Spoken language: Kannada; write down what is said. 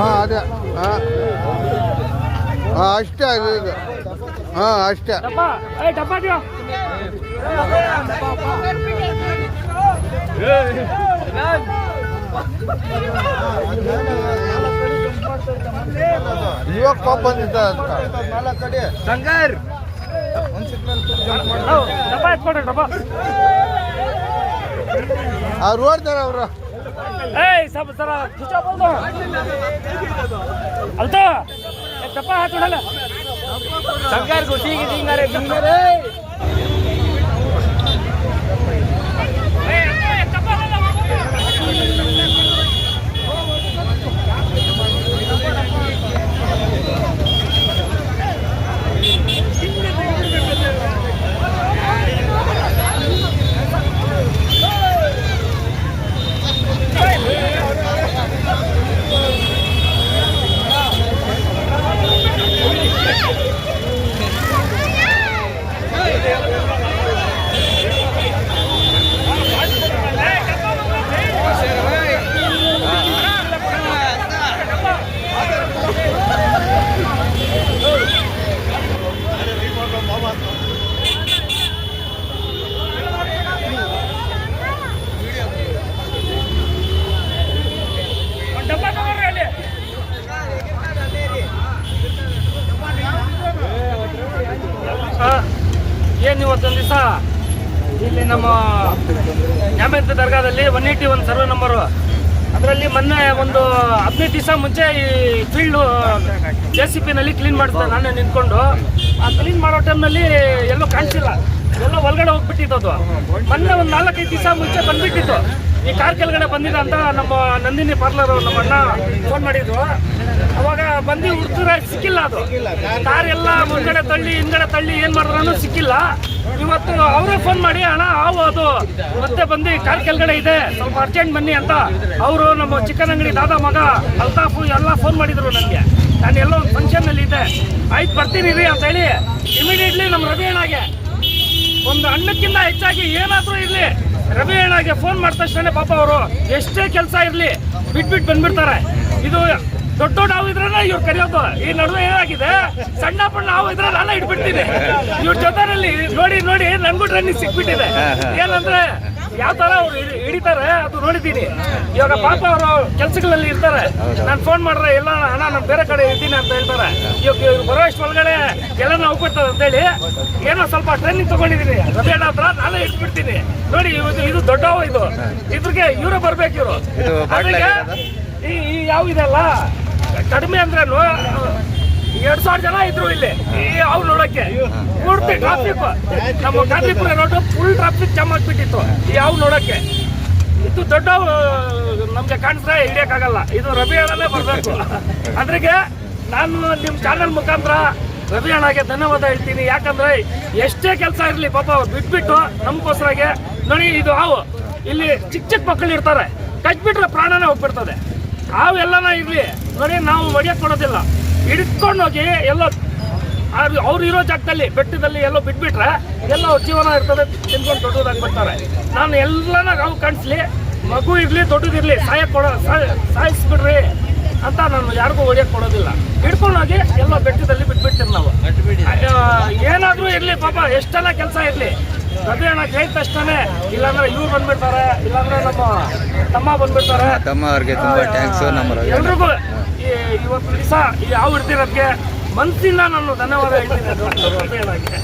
ಅದೇ ಅಷ್ಟೇ ಇದು ಅಷ್ಟೇ ಇವಾಗ ಪಾಪ ಬಂದಿದ್ದ ಶಂಕರ್ ಅವ್ರು ಓಡ್ತಾರ ಅವರು ಅಲ್ತಾ डब्बा हाथ उड़ा शंकर को ठीक है ಏನು ಇವತ್ತೊಂದು ದಿವಸ ಇಲ್ಲಿ ನಮ್ಮ ನ್ಯಾಮತಿ ದರ್ಗಾದಲ್ಲಿ 181 ಸರ್ವೆ ನಂಬರು ಅದರಲ್ಲಿ ಮೊನ್ನೆ ಒಂದು 15 ದಿವಸ ಮುಂಚೆ ಈ ಫೀಲ್ಡು JCB ನಲ್ಲಿ ಕ್ಲೀನ್ ಮಾಡಿಸ್ದೆ ನಾನೇ ನಿಂತ್ಕೊಂಡು. ಆ ಕ್ಲೀನ್ ಮಾಡೋ ಟೈಮ್ನಲ್ಲಿ ಎಲ್ಲೋ ಕಾಣಿಸಿಲ್ಲ, ಎಲ್ಲ ಒಳಗಡೆ ಹೋಗ್ಬಿಟ್ಟಿತ್ತು. ಅದು ಮೊನ್ನೆ ಒಂದು 4-5 ದಿವಸ ಮುಂಚೆ ಬಂದ್ಬಿಟ್ಟಿತ್ತು. ಈ ಕಾರ್ ಕೆಳಗಡೆ ಬಂದಿದೆ ಅಂತ ನಮ್ಮ ನಂದಿನಿ ಪಾರ್ಲರ್ ನಮ್ಮ ಅಣ್ಣ ಫೋನ್ ಮಾಡಿದ್ರು. ಅವಾಗ ಬಂದು ಹುಡುಕಿದ್ರೆ ಸಿಕ್ಕಿಲ್ಲ. ಅದು ಕಾರ್ ಎಲ್ಲ ಮುಂದ್ಗಡೆ ತಳ್ಳಿ ಹಿಂದ್ಗಡೆ ತಳ್ಳಿ ಏನ್ ಮಾಡಿದ್ರು ಸಿಕ್ಕಿಲ್ಲ. ಇವತ್ತು ಅವರೇ ಫೋನ್ ಮಾಡಿ ಅಣ್ಣ ಅದು ಮತ್ತೆ ಬಂದು ಕಾರ್ ಕೆಳಗಡೆ ಇದೆ, ಸ್ವಲ್ಪ ಅರ್ಜೆಂಟ್ ಬನ್ನಿ ಅಂತ ಅವರು ನಮ್ಮ ಚಿಕನ್ ಅಂಗಡಿ ದಾದಾ ಮಗ ಅಲ್ತಾಫು ಎಲ್ಲ ಫೋನ್ ಮಾಡಿದ್ರು ನನಗೆ. ನಾನು ಎಲ್ಲೋ ಒಂದು ಫಂಕ್ಷನ್ ನಲ್ಲಿ ಇದ್ದೆ. ಆಯ್ತು ಬರ್ತೀನಿ ರೀ ಅಂತ ಹೇಳಿ ಇಮಿಡಿಯೇಟ್ಲಿ ನಮ್ಮ ರವಿ ಅಣ್ಣಗೆ ಒಂದು ಅಣ್ಣಕ್ಕಿಂತ ಹೆಚ್ಚಾಗಿ ಏನಾದರೂ ಇರಲಿ ರವಿ ಅಣ್ಣಗೆ ಫೋನ್ ಮಾಡಿದ ತಕ್ಷಣ ಪಾಪ ಅವರು ಎಷ್ಟೇ ಕೆಲಸ ಇರಲಿ ಬಿಟ್ಬಿಟ್ಟು ಬಂದ್ಬಿಡ್ತಾರೆ. ಇದು ದೊಡ್ಡ ದೊಡ್ಡ ಹಾವು ಇದ್ರೆ ಇವ್ರು ಕರೆಯೋದು. ಈ ನಡುವೆ ಏನಾಗಿದೆ, ಸಣ್ಣ ಪಣ್ಣ ಹಾವು ಇದ್ರೆ ನಾನೇ ಇಟ್ಬಿಡ್ತೀನಿ. ಇವ್ರ ಜೊತೆನಲ್ಲಿ ನೋಡಿ ನೋಡಿ ನನ್ಗೂ ಟ್ರೈನಿಂಗ್ ಸಿಕ್ಬಿಟ್ಟಿದೆ. ಏನಂದ್ರೆ ಯಾವ ತರ ಅವ್ರು ಹಿಡಿತಾರೆ ಅದು ನೋಡಿದ್ದೀನಿ. ಇವಾಗ ಪಾಪ ಅವರು ಕೆಲ್ಸಗಳಲ್ಲಿ ಇರ್ತಾರೆ. ನಾನು ಫೋನ್ ಮಾಡ್ರೆ ಎಲ್ಲ ಅಣ್ಣ ನಾನು ಬೇರೆ ಕಡೆ ಇದ್ದೀನಿ ಅಂತ ಹೇಳ್ತಾರೆ. ಇವಾಗ ಇವ್ರು ಬರೋ ಅಷ್ಟು ಒಳಗಡೆ ಎಲ್ಲ ಹೋಗ್ಬಿಡ್ತಾರೆ ಅಂತೇಳಿ ಏನೋ ಸ್ವಲ್ಪ ಟ್ರೈನಿಂಗ್ ತಗೊಂಡಿದ್ದೀನಿ ರವಿ ಅಣ್ಣ ಹತ್ರ. ನಾನೇ ಇಟ್ಬಿಡ್ತೀನಿ ನೋಡಿ. ಇದು ದೊಡ್ಡ ಹಾವು, ಇದು ಇದ್ರಿಗೆ ಇವರೇ ಬರ್ಬೇಕು. ಇವರು ಈ ಯಾವ ಇದೆಲ್ಲ ಕಡಿಮೆ ಅಂದ್ರೆ 2,000 ಜನ ಇದ್ರು ಇಲ್ಲಿ ಈ ಹಾವು ನೋಡಕ್ಕೆ. ಪೂರ್ತಿ ಟ್ರಾಫಿಕ್ ನಮ್ಮ ಗಾಂಧಿಪುರ ರೋಡ್ ಫುಲ್ ಟ್ರಾಫಿಕ್ ಜಾಮ್ ಆಗ್ಬಿಟ್ಟಿತ್ತು ಈ ಹಾವು ನೋಡಕ್ಕೆ. ಇದು ದೊಡ್ಡ ನಮ್ಗೆ ಕಾಣಿಸ್ರೆ ಹಿಡಿಯಕ್ಕಾಗಲ್ಲ. ಇದು ರವಿ ಅಣ್ಣನೇ ಬರ್ಬೇಕು. ಅದ್ರಿಗೆ ನಾನು ನಿಮ್ಮ ಚಾನಲ್ ಮುಖಾಂತರ ರವಿ ಅಣ್ಣಗೆ ಧನ್ಯವಾದ ಹೇಳ್ತೀನಿ. ಯಾಕಂದ್ರೆ ಎಷ್ಟೇ ಕೆಲಸ ಇರಲಿ ಪಾಪ ಅವ್ರು ಬಿಟ್ಬಿಟ್ಟು ನಮ್ಗೋಸ್ಕರಾಗೆ ನೋಡಿ. ಇದು ಹಾವು ಇಲ್ಲಿ ಚಿಕ್ಕ ಚಿಕ್ಕ ಮಕ್ಕಳು ಇರ್ತಾರೆ, ಕಚ್ಬಿಟ್ರೆ ಪ್ರಾಣನೇ ಹೋಗ್ಬಿಡ್ತದೆ. ಹಾವು ಎಲ್ಲನ ಇರ್ಲಿ ನೋಡಿ, ನಾವು ಹೊಡಿಯಕ್ಕೆ ಕೊಡೋದಿಲ್ಲ. ಹಿಡ್ಕೊಂಡು ಹೋಗಿ ಎಲ್ಲ ಅವ್ರು ಇರೋ ಜಾಗದಲ್ಲಿ ಬೆಟ್ಟದಲ್ಲಿ ಎಲ್ಲೋ ಬಿಟ್ಬಿಟ್ರೆ ಎಲ್ಲ ಅವ್ರ ಜೀವನ ಇರ್ತದೆ, ತಿನ್ಕೊಂಡು ದೊಡ್ಡದಾಗಿ ಬರ್ತಾರೆ. ನಾನು ಎಲ್ಲನ ಹಾವು ಕಾಣಿಸ್ಲಿ, ಮಗು ಇರಲಿ ದೊಡ್ಡದಿರಲಿ ಸಾಯಿಸ್ಬಿಡ್ರಿ ಅಂತ ನಾನು ಯಾರಿಗೂ ಹೊಡಿಯಕ್ಕೆ ಕೊಡೋದಿಲ್ಲ. ಹಿಡ್ಕೊಂಡು ಹೋಗಿ ಎಲ್ಲ ಬೆಟ್ಟದಲ್ಲಿ ಬಿಟ್ಬಿಡ್ತೀವಿ ನಾವು. ಏನಾದರೂ ಇರಲಿ ಪಾಪ ಎಷ್ಟೆಲ್ಲ ಕೆಲಸ ಇರಲಿ ರವಿ ಅಣ್ಣ ಕೇಳಿದ ತಕ್ಷಣ, ಇಲ್ಲಾಂದ್ರೆ ಇವ್ರು ಬಂದ್ಬಿಡ್ತಾರೆ, ಇಲ್ಲಾಂದ್ರೆ ನಮ್ಮ ತಮ್ಮ ಬಂದ್ಬಿಡ್ತಾರೆ. ಎಲ್ರಿಗೂ ಇವತ್ತು ದಿವಸ ಯಾವ ಇರ್ತಿರೋದಕ್ಕೆ ಮನಸ್ಸಿಂದ ನಾನು ಧನ್ಯವಾದ ಹೇಳ್ತೀನಿ ರವಿ ಅಣ್ಣಗೆ.